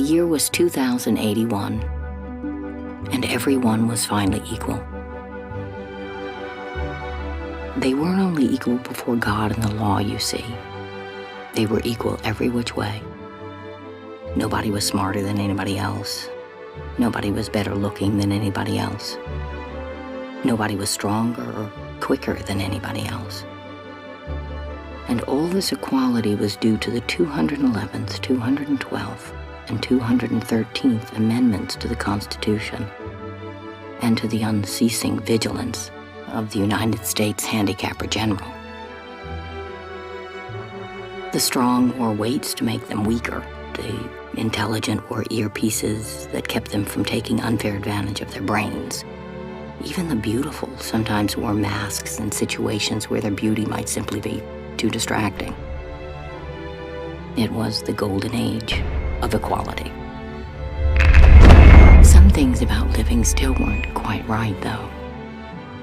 The year was 2081, and everyone was finally equal. They weren't only equal before God and the law, you see. They were equal every which way. Nobody was smarter than anybody else. Nobody was better looking than anybody else. Nobody was stronger or quicker than anybody else. And all this equality was due to the 211th, 212th, and 213th Amendments to the Constitution, and to the unceasing vigilance of the United States Handicapper General. The strong wore weights to make them weaker. The intelligent wore earpieces that kept them from taking unfair advantage of their brains. Even the beautiful sometimes wore masks in situations where their beauty might simply be too distracting. It was the golden age of equality. Some things about living still weren't quite right, though.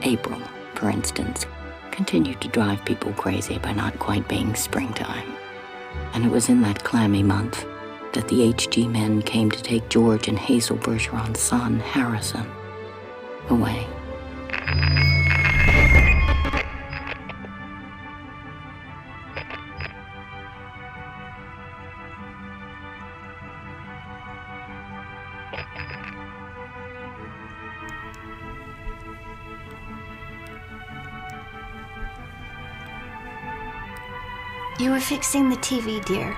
April, for instance, continued to drive people crazy by not quite being springtime. And it was in that clammy month that the HG men came to take George and Hazel Bergeron's son, Harrison, away. You were fixing the TV, dear.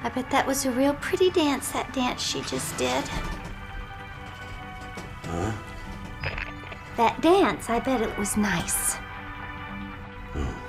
I bet that was a real pretty dance, that dance she just did. Huh? That dance, I bet it was nice. Oh.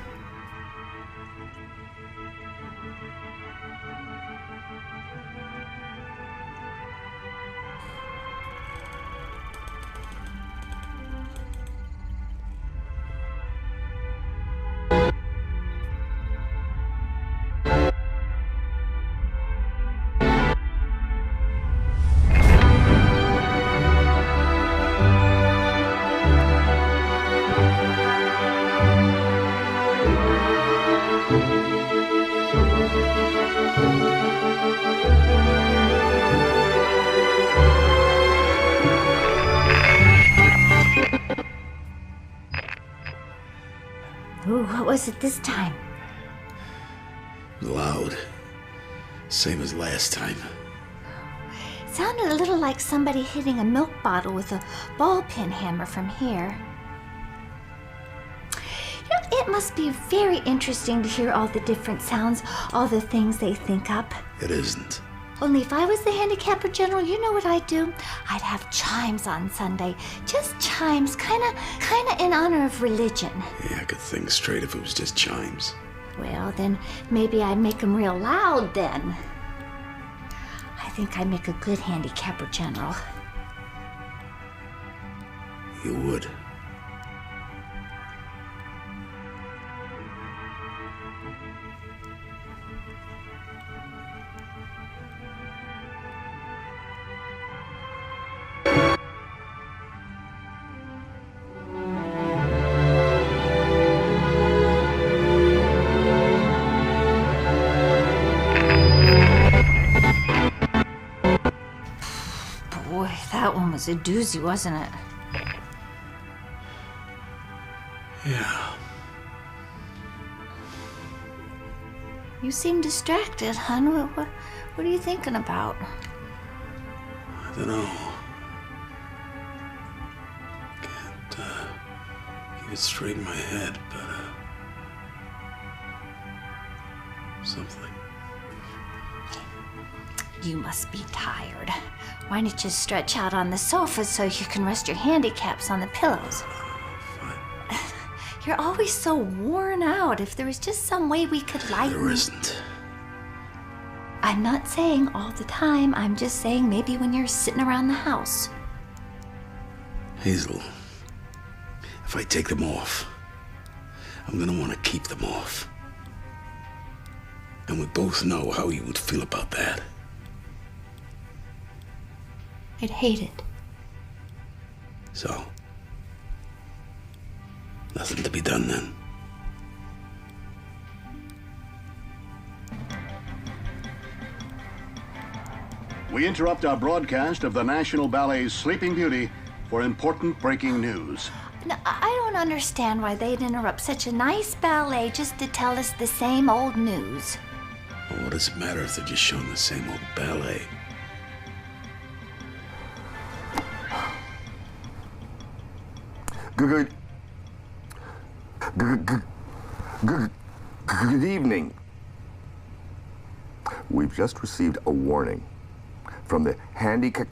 Ooh, what was it this time? Loud. Same as last time. It sounded a little like somebody hitting a milk bottle with a ball peen hammer from here. You know, it must be very interesting to hear all the different sounds, all the things they think up. It isn't. Only if I was the handicapper general, you know what I'd do? I'd have chimes on Sunday. Just chimes, kinda in honor of religion. Yeah, I could think straight if it was just chimes. Well, then maybe I'd make them real loud then. I think I'd make a good handicapper general. You would. Boy, that one was a doozy, wasn't it? Yeah. You seem distracted, hon. What are you thinking about? I don't know. Can't keep it straight in my head, but something. You must be tired. Why don't you stretch out on the sofa so you can rest your handicaps on the pillows? Fine. You're always so worn out. If there was just some way we could lighten... There isn't. I'm not saying all the time. I'm just saying maybe when you're sitting around the house. Hazel, if I take them off, I'm gonna want to keep them off. And we both know how you would feel about that. I'd hate it. So, nothing to be done then. We interrupt our broadcast of the National Ballet's Sleeping Beauty for important breaking news. No, I don't understand why they'd interrupt such a nice ballet just to tell us the same old news. Well, what does it matter if they're just showing the same old ballet? Good evening. We've just received a warning from the handicap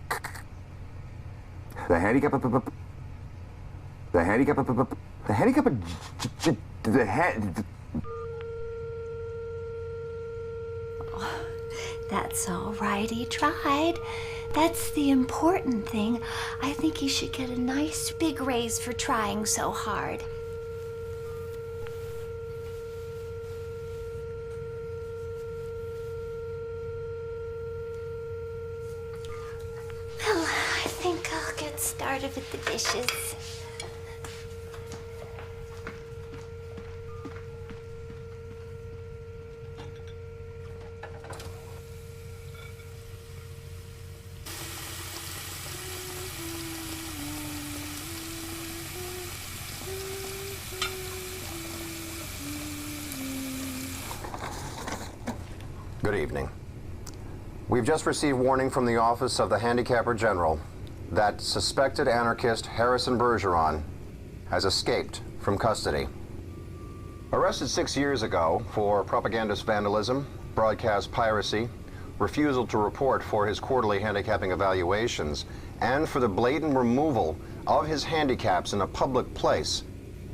That's all right, he tried. That's the important thing. I think he should get a nice big raise for trying so hard. Well, I think I'll get started with the dishes. Good evening. We've just received warning from the Office of the Handicapper General that suspected anarchist Harrison Bergeron has escaped from custody. Arrested 6 years ago for propagandist vandalism, broadcast piracy, refusal to report for his quarterly handicapping evaluations, and for the blatant removal of his handicaps in a public place,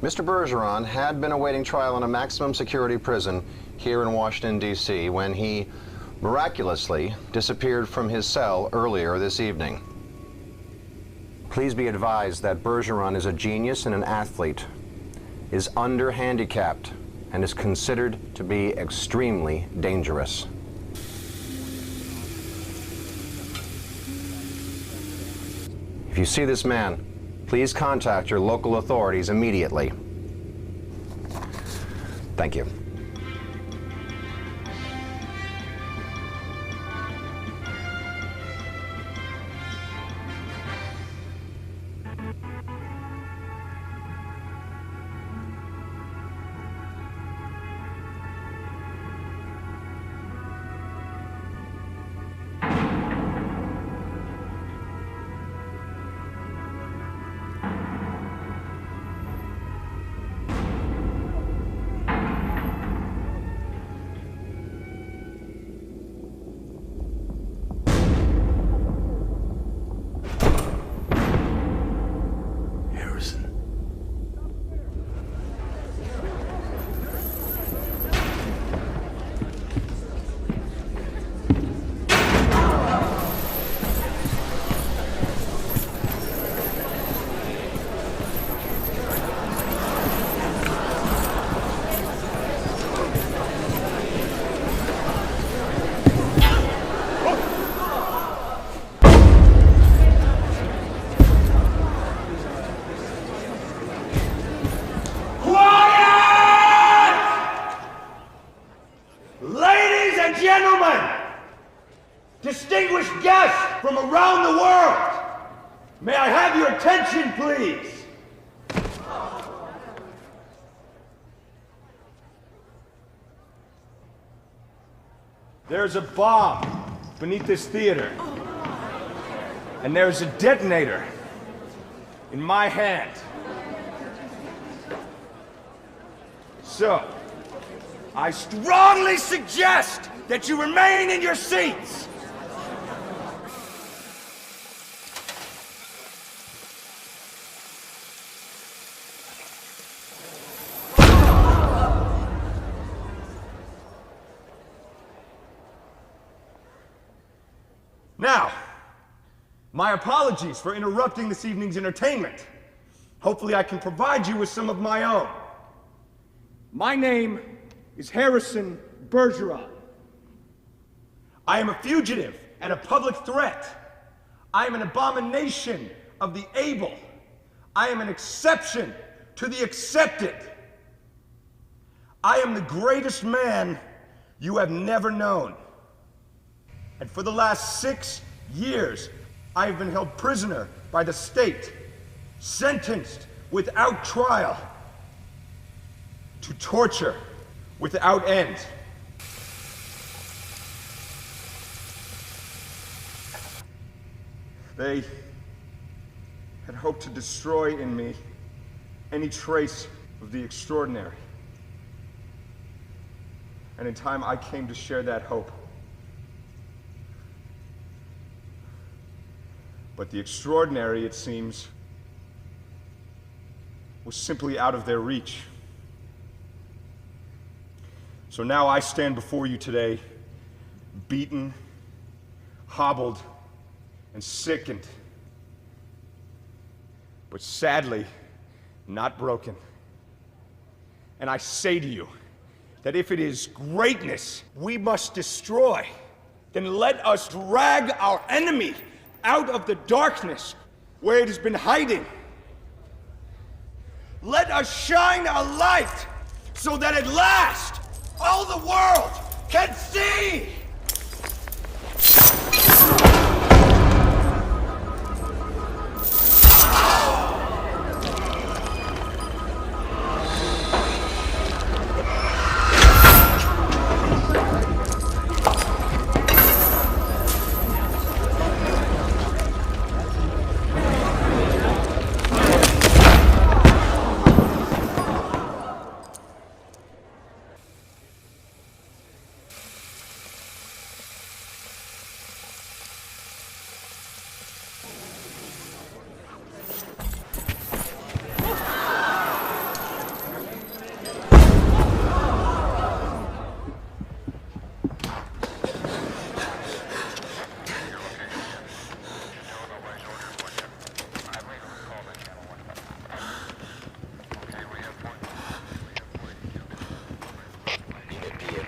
Mr. Bergeron had been awaiting trial in a maximum security prison here in Washington, D.C. when he miraculously disappeared from his cell earlier this evening. Please be advised that Bergeron is a genius and an athlete, is under-handicapped, and is considered to be extremely dangerous. If you see this man, please contact your local authorities immediately. Thank you. Distinguished guests from around the world, may I have your attention, please? There's a bomb beneath this theater, and there's a detonator in my hand. So, I strongly suggest that you remain in your seats. Now, my apologies for interrupting this evening's entertainment. Hopefully I can provide you with some of my own. My name is Harrison Bergeron. I am a fugitive and a public threat. I am an abomination of the able. I am an exception to the accepted. I am the greatest man you have never known. And for the last 6 years, I have been held prisoner by the state, sentenced without trial to torture without end. They had hoped to destroy in me any trace of the extraordinary. And in time, I came to share that hope. But the extraordinary, it seems, was simply out of their reach. So now I stand before you today, beaten, hobbled, and sickened, but sadly, not broken. And I say to you that if it is greatness we must destroy, then let us drag our enemy out of the darkness where it has been hiding. Let us shine a light so that at last all the world can see.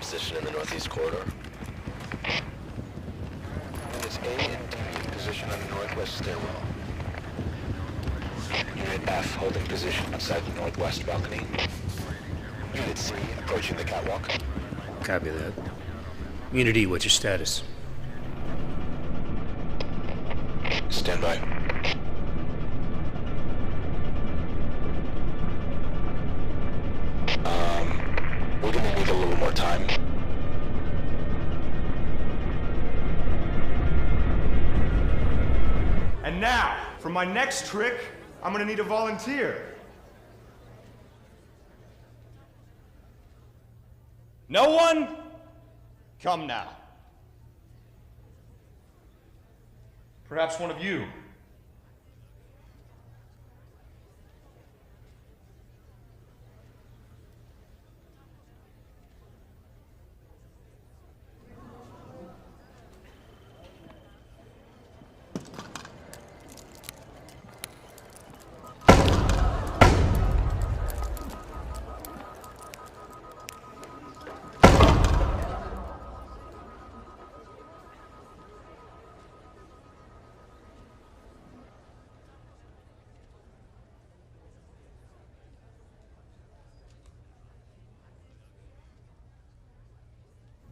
Position in the northeast corridor. Units A and D in position on the northwest stairwell. Unit F holding position outside the northwest balcony. Unit C approaching the catwalk. Copy that. Unit E, what's your status? Stand by. We're gonna need a little more time. And now, for my next trick, I'm gonna need a volunteer. No one? Come now. Perhaps one of you.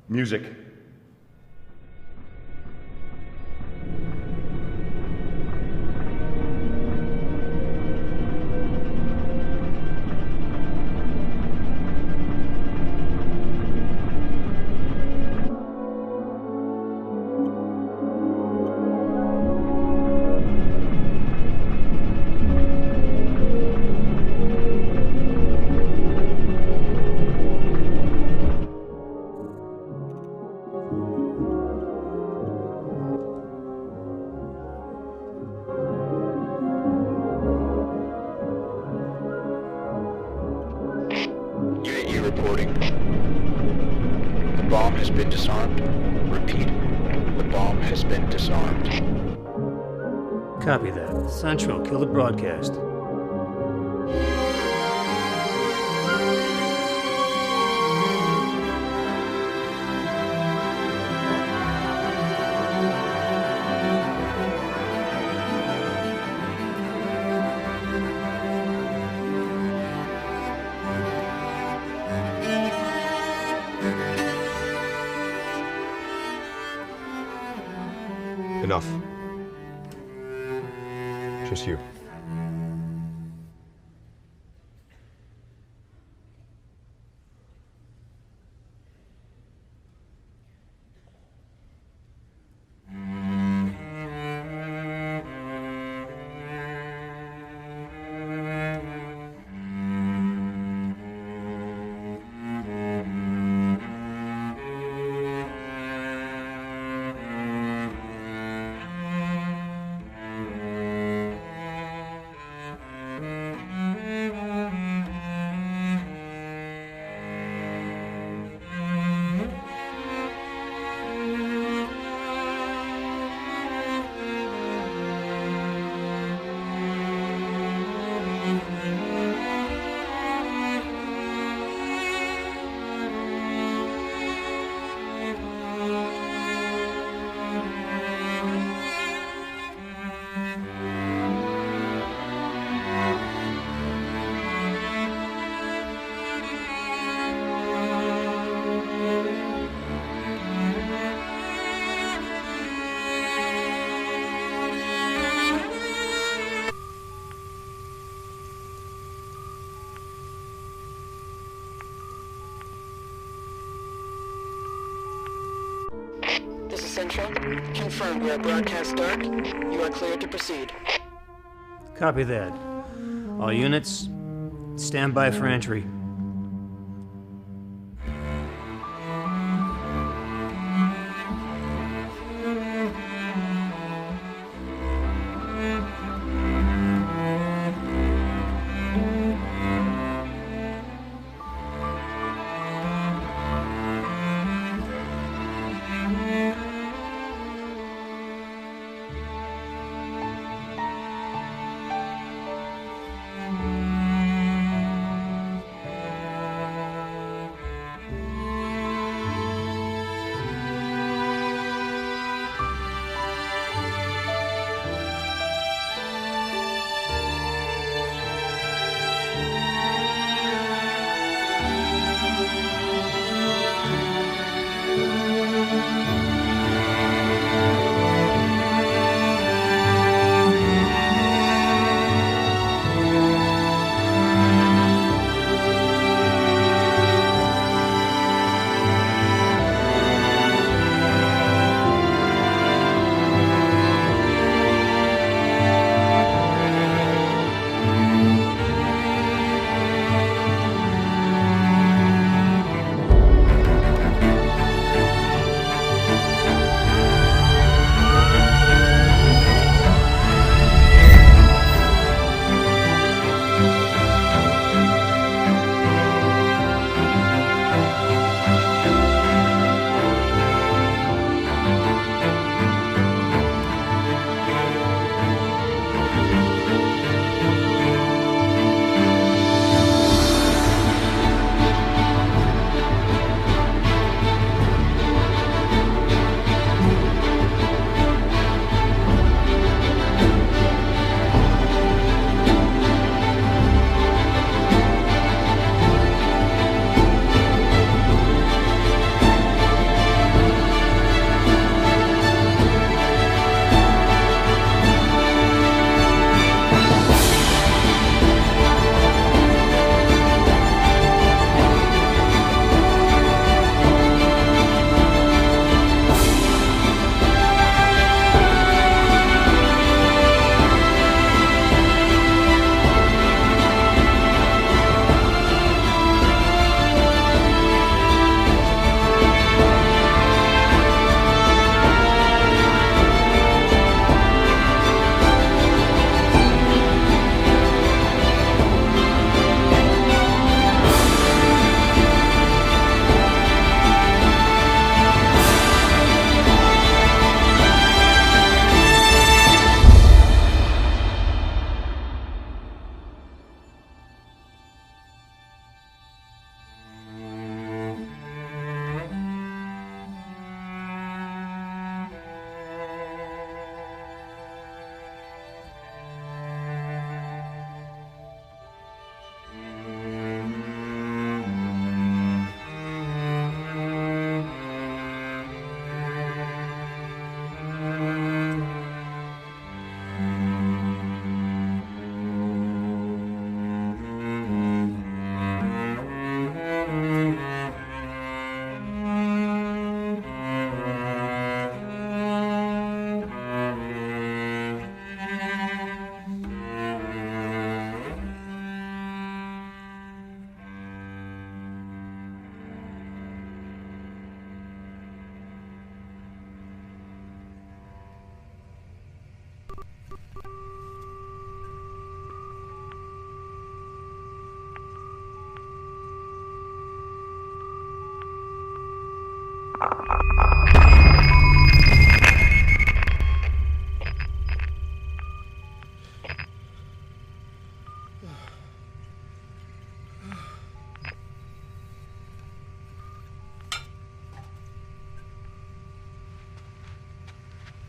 Music. Reporting. The bomb has been disarmed. Repeat. The bomb has been disarmed. Copy that. Central, kill the broadcast. Enough. Just you. This is Central. Confirmed we are broadcast dark. You are cleared to proceed. Copy that. All units, stand by for entry.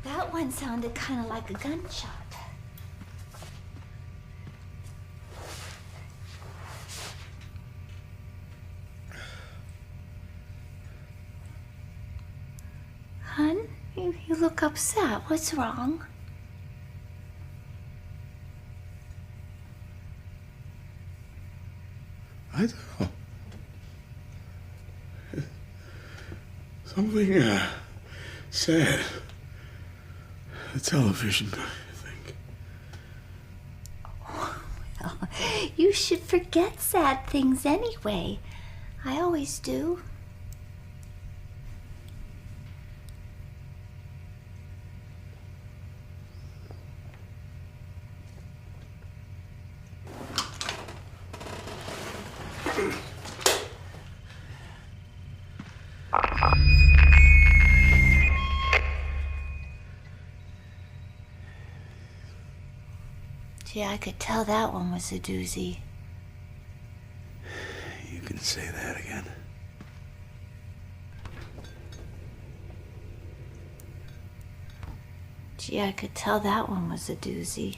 That one sounded kind of like a gunshot. Hun, you look upset. What's wrong? I don't know. Something, sad. The television, I think. Well, you should forget sad things anyway. I always do. Gee, I could tell that one was a doozy. You can say that again. Gee, I could tell that one was a doozy.